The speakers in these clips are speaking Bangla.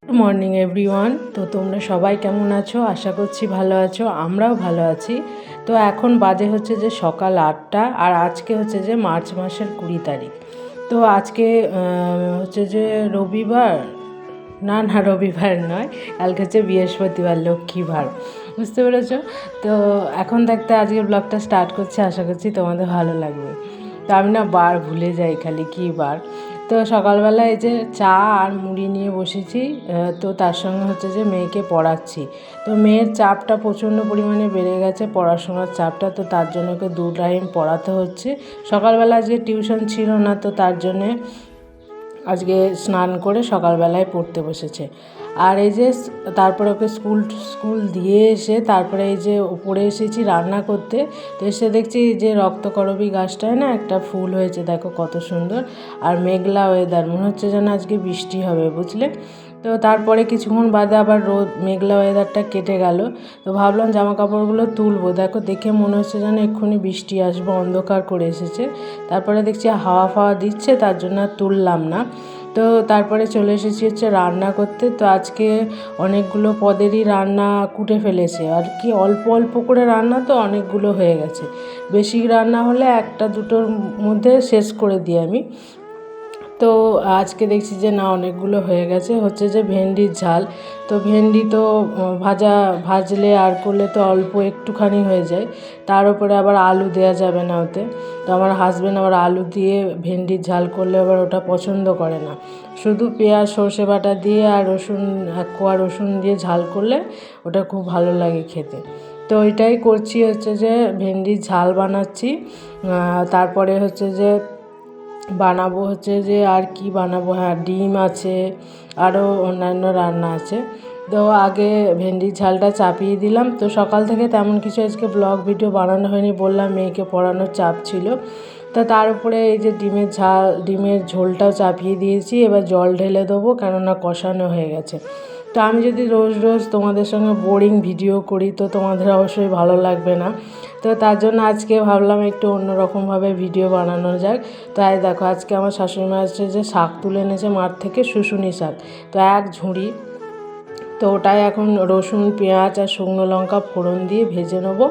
Good morning everyone. তো তোমরা সবাই কেমন আছো? আশা করছি ভালো আছো, আমরাও ভালো আছি। তো এখন বাজে হচ্ছে যে সকাল 8টা, আর আজকে হচ্ছে যে মার্চ মাসের 20 তারিখ। তো আজকে হচ্ছে যে রবিবার, না না রবিবার নয়, কালকে হচ্ছে বৃহস্পতিবার, লক্ষ্মীবার, বুঝতে পেরেছো? তো এখন দেখতে আজকে ব্লগটা স্টার্ট করছি, আশা করছি তোমাদের ভালো লাগবে। তো আমি না বার ভুলে যাই খালি কী বার। তো সকালবেলা এই যে চা আর মুড়ি নিয়ে বসেছি, তো তার সঙ্গে হচ্ছে যে মেয়েকে পড়াচ্ছি। তো মেয়ের চাপটা প্রচণ্ড পরিমাণে বেড়ে গেছে, পড়াশোনার চাপটা, তো তার জন্য ওকে 2 টাইম পড়াতে হচ্ছে। সকালবেলা আজকে টিউশন ছিল না, তো তার জন্যে আজকে স্নান করে সকালবেলায় পড়তে বসেছে। আর এই যে তারপরে ওকে স্কুল দিয়ে এসে তারপরে এই যে উপরে এসেছি রান্না করতে। তো এসে দেখছি যে রক্তকরবী গাছটায় না একটা ফুল হয়েছে, দেখো কত সুন্দর। আর মেঘলা ওয়েদার, মনে হচ্ছে যেন আজকে বৃষ্টি হবে, বুঝলে? তো তারপরে কিছুক্ষণ বাদে আবার মেঘলা ওয়েদারটা কেটে গেল। তো ভাবলাম জামা কাপড়গুলো তুলবো, দেখো দেখে মনে হচ্ছে যেন এক্ষুনি বৃষ্টি আসবে, অন্ধকার করে এসেছে। তারপরে দেখছি হাওয়া দিচ্ছে, তার জন্য আর তুললাম না। তো তারপরে চলে এসেছি হচ্ছে রান্না করতে। তো আজকে অনেকগুলো পদেরই রান্না কুটে ফেলেছে, আর কি অল্প অল্প করে রান্না, তো অনেকগুলো হয়ে গেছে। বেশি রান্না হলে একটা দুটোর মধ্যে শেষ করে দিই আমি। তো আজকে দেখছি যে না, অনেকগুলো হয়ে গেছে। হচ্ছে যে ভেন্ডির ঝাল। তো ভেন্ডি তো ভাজলে আর করলে তো অল্প একটুখানি হয়ে যায়, তার উপরে আবার আলু দেওয়া যাবে না ওতে। তো আমার হাজব্যান্ড আবার আলু দিয়ে ভেন্ডির ঝাল করলে আবার ওটা পছন্দ করে না। শুধু পেঁয়াজ সর্ষে বাটা দিয়ে আর রসুন, 1 কোয়া রসুন দিয়ে ঝাল করলে ওটা খুব ভালো লাগে খেতে। তো ওইটাই করছি, হচ্ছে যে ভেন্ডির ঝাল বানাচ্ছি। তারপরে হচ্ছে যে বানাবো হচ্ছে যে আর কি বানাবো, হ্যাঁ ডিম আছে, আরও অন্যান্য রান্না আছে। তো আগে ভেন্ডির ঝালটা চাপিয়ে দিলাম। তো সকাল থেকে তেমন কিছু আজকে ব্লগ ভিডিও বানানো হয়নি, বললাম মেয়েকে পড়ানোর চাপ ছিল। তা তার উপরে এই যে ডিমের ঝোলটাও চাপিয়ে দিয়েছি, এবার জল ঢেলে দেবো, কেননা কষানো হয়ে গেছে। তো আমি যদি রোজ রোজ তোমাদের সঙ্গে বোরিং ভিডিও করি তো তোমাদের অবশ্যই ভালো লাগবে না। তো তার জন্য আজকে ভাবলাম একটু অন্যরকমভাবে ভিডিও বানানো যাক। তাই দেখো আজকে আমার শাশুড়িমা হচ্ছে যে শাক তুলে এনেছে মাঠ থেকে, শুশুনি শাক। তো 1 ঝুড়ি, তো ওটাই এখন রসুন পেঁয়াজ আর শুকনো লঙ্কা ফোড়ন দিয়ে ভেজে নেবো।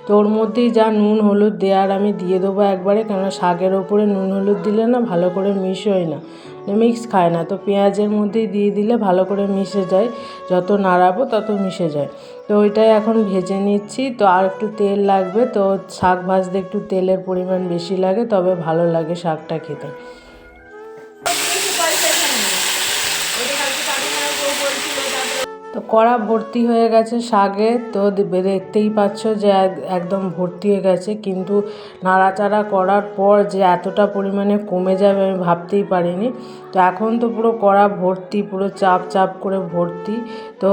তো ওর মধ্যেই যা নুন হলুদ দেওয়ার আমি দিয়ে দেবো একবারে, কেননা শাকের ওপরে নুন হলুদ দিলে না ভালো করে মিশোয় না, মিক্স খায় না। তো পেঁয়াজের মধ্যেই দিয়ে দিলে ভালো করে মিশে যায়, যত নাড়াবো তত মিশে যায়। তো ওইটাই এখন ভেজে নিচ্ছি। তো আর একটু তেল লাগবে, তো শাক ভাজতে একটু তেলের পরিমাণ বেশি লাগে, তবে ভালো লাগে শাকটা খেতে। তো কড়া ভর্তি হয়ে গেছে শাকে, তো দেখতেই পাচ্ছ যে একদম ভর্তি হয়ে গেছে, কিন্তু নাড়াচাড়া করার পর যে এতটা পরিমাণে কমে যাবে আমি ভাবতেই পারিনি। তো এখন তো পুরো কড়া ভর্তি, পুরো চাপ চাপ করে ভর্তি। তো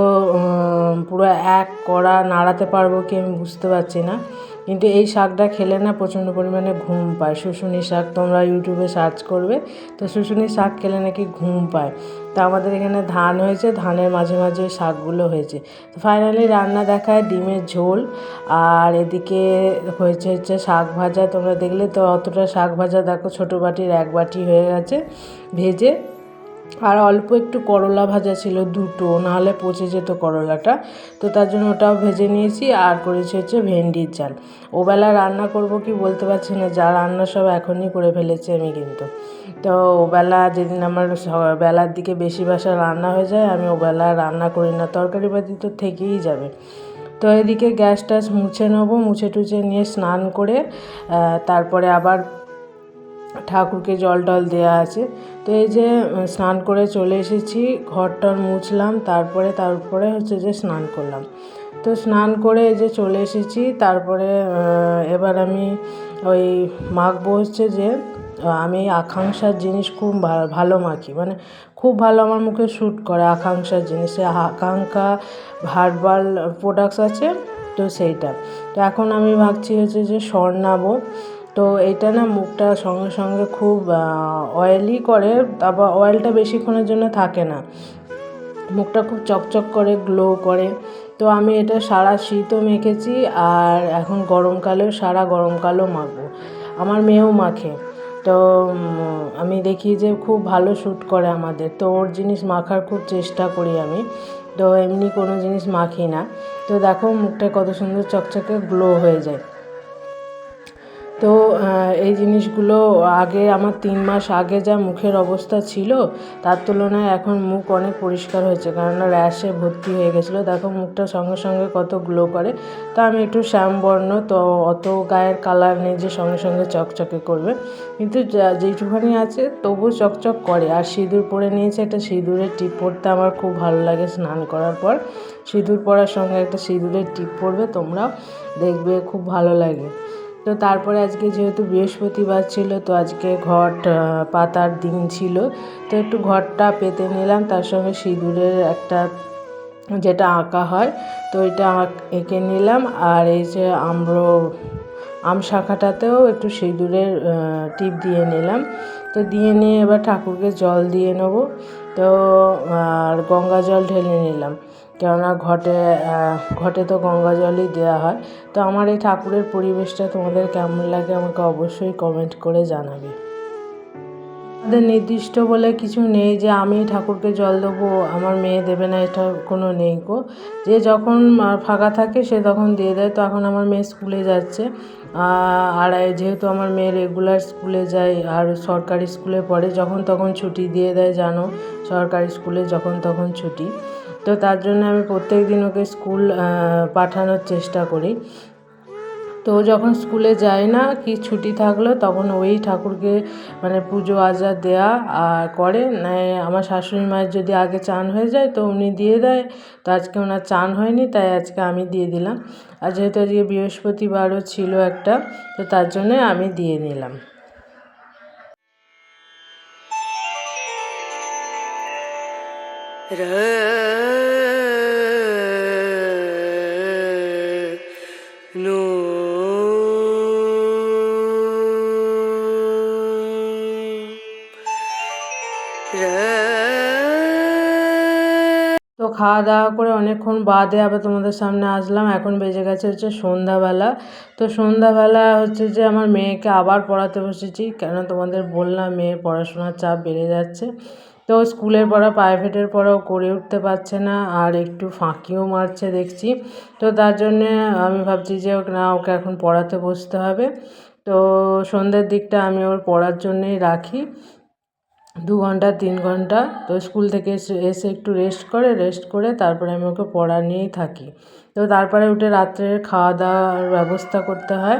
পুরো এক কড়া নাড়াতে পারবো কি আমি বুঝতে পারছি না। কিন্তু এই শাকটা খেলে না প্রচণ্ড পরিমাণে ঘুম পায়, শুশুনি শাক, তোমরা ইউটিউবে সার্চ করবে। তো শুশুনি শাক খেলে নাকি ঘুম পায়। তো আমাদের এখানে ধান হয়েছে, ধানের মাঝে মাঝে শাকগুলো হয়েছে। তো ফাইনালি রান্না দেখায় ডিমের ঝোল, আর এদিকে হচ্ছে শাক ভাজা। তোমরা দেখলে তো অতটা শাক ভাজা, দেখো ছোটো বাটির 1 বাটি হয়ে গেছে ভেজে। আর অল্প একটু করলা ভাজা ছিল, 2টো, নাহলে পচে যেত করলাটা। তো তার জন্য ওটাও ভেজে নিয়েছি। আর করেছি হচ্ছে ভেন্ডির ঝাল। ওবেলা রান্না করব কি বলতে পারছি না, যা রান্না সব এখনই করে ফেলেছি আমি কিন্তু। তো ওবেলা যেদিন আমার বেলার দিকে বেশি বাসা রান্না হয়ে যায়, আমি ওবেলা রান্না করি না, তরকারি বাতি তো থেকেই যাবে। তো এদিকে গ্যাস ট্যাস মুছে নেবো, মুছে টুছে নিয়ে স্নান করে তারপরে আবার ঠাকুরকে জল টল দেওয়া আছে। তো এই যে স্নান করে চলে এসেছি, ঘরটার মুছলাম, তারপরে হচ্ছে যে স্নান করলাম। তো স্নান করে এই যে চলে এসেছি। তারপরে এবার আমি ওই মাখবো হচ্ছে যে, আমি আকাঙ্ক্ষার জিনিস খুব ভালো মাখি, মানে খুব ভালো আমার মুখে শ্যুট করে আকাঙ্ক্ষার জিনিস। আকাঙ্ক্ষা হার্বাল প্রোডাক্টস আছে, তো সেইটা। তো এখন আমি ভাবছি হচ্ছে যে স্বর্ণাবো। তো এইটা না মুখটা সঙ্গে সঙ্গে খুব অয়েলি করে, তারপর অয়েলটা বেশিক্ষণের জন্য থাকে না, মুখটা খুব চকচক করে, গ্লো করে। তো আমি এটা সারা শীতও মেখেছি, আর এখন গরমকালেও সারা গরমকালও মাখবো। আমার মেয়েও মাখে। তো আমি দেখি যে খুব ভালো শ্যুট করে আমাদের, তো ওর জিনিস মাখার খুব চেষ্টা করি আমি, তো এমনি কোনো জিনিস মাখি না। তো দেখো মুখটা কত সুন্দর চকচকে গ্লো হয়ে যায়। তো এই জিনিসগুলো আগে আমার 3 মাস আগে যা মুখের অবস্থা ছিল তার তুলনায় এখন মুখ অনেক পরিষ্কার হয়েছে, কেননা র্যাশে ভর্তি হয়ে গেছিলো। দেখো মুখটা সঙ্গে সঙ্গে কত গ্লো করে। তো আমি একটু শ্যামবর্ণ, তো অত গায়ের কালার নেই যে সঙ্গে সঙ্গে চকচকে করবে, কিন্তু যেইটুখানি আছে তবু চকচক করে। আর সিঁদুর পরে নিয়েছে, একটা সিঁদুরের টিপ পরতে আমার খুব ভালো লাগে। স্নান করার পর সিঁদুর পরার সঙ্গে একটা সিঁদুরের টিপ পরবে, তোমরাও দেখবে খুব ভালো লাগে। তো তারপরে আজকে যেহেতু বৃহস্পতিবার ছিল, তো আজকে ঘট পাতার দিন ছিল, তো একটু ঘরটা পেতে নিলাম, তার সঙ্গে সিঁদুরের একটা যেটা আঁকা হয় তো এটা এঁকে নিলাম। আর এই যে আম শাখাটাতেও একটু সিঁদুরের টিপ দিয়ে নিলাম। তো দিয়ে নিয়ে এবার ঠাকুরকে জল দিয়ে নেব। তো আর গঙ্গা জল ঢেলে নিলাম, কেননা ঘটে তো গঙ্গা জলই দেওয়া হয়। তো আমার এই ঠাকুরের পরিবেশটা তোমাদের কেমন লাগে আমাকে অবশ্যই কমেন্ট করে জানাবে। আমাদের নির্দিষ্ট বলে কিছু নেই যে আমি ঠাকুরকে জল দেবো, আমার মেয়ে দেবে না, এটা কোনো নেই গো। যে যখন ফাঁকা থাকে সে তখন দিয়ে দেয়। তো এখন আমার মেয়ে স্কুলে যাচ্ছে, আর যেহেতু আমার মেয়ে রেগুলার স্কুলে যায় আর সরকারি স্কুলে পড়ে, যখন তখন ছুটি দিয়ে দেয়, জানো সরকারি স্কুলে যখন তখন ছুটি। তো তার জন্য আমি প্রত্যেক দিন ওকে স্কুল পাঠানোর চেষ্টা করি। তো যখন স্কুলে যায় না কি ছুটি থাকলো তখন ওই ঠাকুরকে মানে পুজো আজা দেয়া আর করে নাই। আমার শাশুড়ি মায়ের যদি আগে চান হয়ে যায় তো উনি দিয়ে দেয়, তো আজকে ওনার চান হয়নি তাই আজকে আমি দিয়ে দিলাম। আর যেহেতু আজকে বৃহস্পতিবারও ছিল একটা, তো তার জন্যে আমি দিয়ে নিলাম। তো খাওয়া দাওয়া করে অনেকক্ষণ বাদে আবার তোমাদের সামনে আসলাম। এখন বেজে গেছে হচ্ছে সন্ধ্যাবেলা। তো সন্ধ্যাবেলা হচ্ছে যে আমার মেয়েকে আবার পড়াতে বসেছি, কেন তোমাদের বললাম মেয়ের পড়াশোনার চাপ বেড়ে যাচ্ছে। তো স্কুলের পড়া প্রাইভেটের পড়াও করে উঠতে পারছে না, আর একটু ফাঁকিও মারছে দেখছি। তো তার জন্যে আমি ভাবছি যে না, ওকে এখন পড়াতে বসতে হবে। তো সন্ধ্যের দিকটা আমি ওর পড়ার জন্যেই রাখি, 2 ঘন্টা 3 ঘন্টা। তো স্কুল থেকে এসে একটু রেস্ট করে তারপরে আমি ওকে পড়া নিয়েই থাকি। তো তারপরে উঠে রাত্রের খাওয়া দাওয়ার ব্যবস্থা করতে হয়।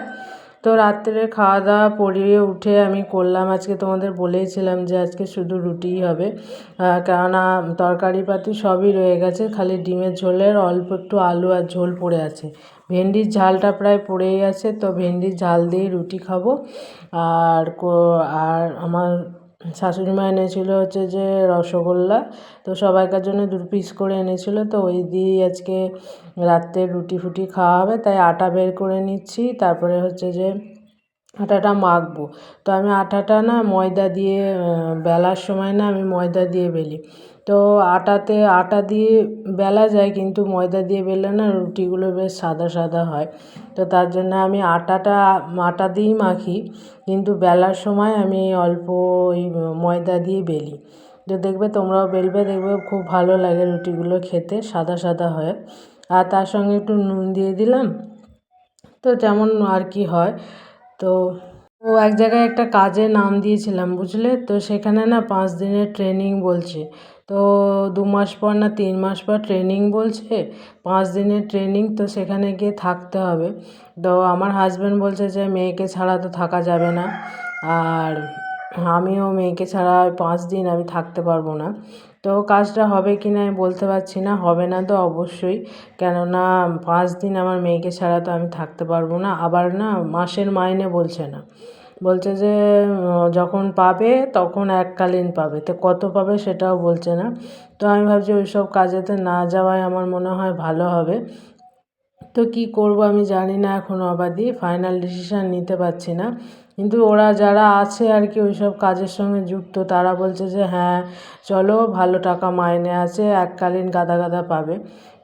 তো রাত্রের খাওয়া দাওয়া পরিয়ে উঠে আমি করলাম, আজকে তোমাদের বলেইছিলাম যে আজকে শুধু রুটিই হবে, কেননা তরকারিপাতি সবই রয়ে গেছে, খালি ডিমের ঝোলের অল্প একটু আলু আর ঝোল পড়ে আছে। ভেন্ডির ঝালটা প্রায় পড়েই আছে, তো ভেন্ডির ঝাল দিয়েই রুটি খাবো। আর আমার শাশুড়ি মা এনেছিল হচ্ছে যে রসগোল্লা, তো সবাইকার জন্য 2 পিস করে এনেছিল, তো ওই দিয়েই আজকে রাত্রে রুটি ফুটি খাওয়া হবে। তাই আটা বের করে নিচ্ছি, তারপরে হচ্ছে যে আটাটা মাখবো। তো আমি আটাটা না ময়দা দিয়ে বেলার সময় না আমি ময়দা দিয়ে বেলি। তো আটা দিয়ে বেলা যায়, কিন্তু ময়দা দিয়ে বেললে না রুটিগুলো বেশ সাদা সাদা হয়। তো তার জন্য আমি আটা দিয়েই মাখি, কিন্তু বেলার সময় আমি অল্প ওই ময়দা দিয়ে বেলি। তো দেখবে তোমরাও বেলবে, দেখবে খুব ভালো লাগে রুটিগুলো খেতে, সাদা সাদা হয়। আর তার সঙ্গে একটু নুন দিয়ে দিলাম, তো যেমন আর কি হয়। তো এক জায়গায় একটা কাজে নাম দিয়েছিলাম বুঝলে, তো সেখানে না 5 দিনের ট্রেনিং বলছে। তো 2 মাস পর না 3 মাস পর ট্রেনিং বলছে, 5 দিনের ট্রেনিং, তো সেখানে গিয়ে থাকতে হবে। তো আমার হাজব্যান্ড বলছে যে মেয়েকে ছাড়া তো থাকা যাবে না, আর আমিও মেয়েকে ছাড়া 5 দিন আমি থাকতে পারবো না। তো কাজটা হবে কি না আমি বলতে পারছি না, হবে না তো অবশ্যই, কেননা 5 দিন আমার মেয়েকে ছাড়া তো আমি থাকতে পারবো না। আবার না মাসের মাইনে বলছে না, বলছে যে যখন পাবে তখন এককালীন পাবে, তো কত পাবে সেটাও বলছে না। তো আমি ভাবছি ওইসব কাজেতে না যাওয়াই আমার মনে হয় ভালো হবে। তো কি করব আমি জানি না এখনও, অবাধি ফাইনাল ডিসিশান নিতে পারছি না। কিন্তু ওরা যারা আছে আর কি ওইসব কাজের সঙ্গে যুক্ত তারা বলছে যে হ্যাঁ চলো, ভালো টাকা মাইনে আছে, এককালীন গাদা গাদা পাবে।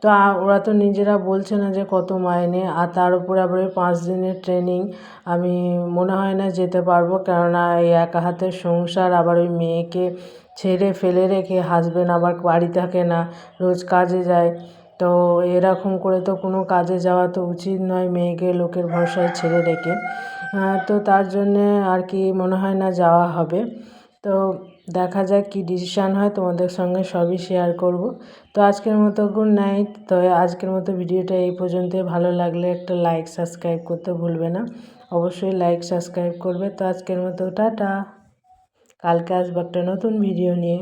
তো ওরা তো নিজেরা বলছে না যে কত মাইনে, আর তার উপরে আবার ওই 5 দিনের ট্রেনিং। আমি মনে হয় না যেতে পারবো, কেননা এই একা হাতের সংসার, আবার ওই মেয়েকে ছেড়ে ফেলে রেখে, হাজবেন্ড আবার বাড়ি থাকে না, রোজ কাজে যায়। তো এরকম করে তো কোনো কাজে যাওয়া তো উচিত নয়, মেয়েকে লোকের ভরসায় ছেড়ে রেখে। তো তার জন্যে আর কি মনে হয় না যাওয়া হবে। তো দেখা যাক কী ডিসিশান হয়, তোমাদের সঙ্গে সবই শেয়ার করব। তো আজকের মতো গুড নাইট। তো আজকের মতো ভিডিওটা এই পর্যন্তই। ভালো লাগলে একটা লাইক সাবস্ক্রাইব করতে ভুলবে না, অবশ্যই লাইক সাবস্ক্রাইব করবে। তো আজকের মতো টাটা, কালকে আসবো একটা নতুন ভিডিও নিয়ে।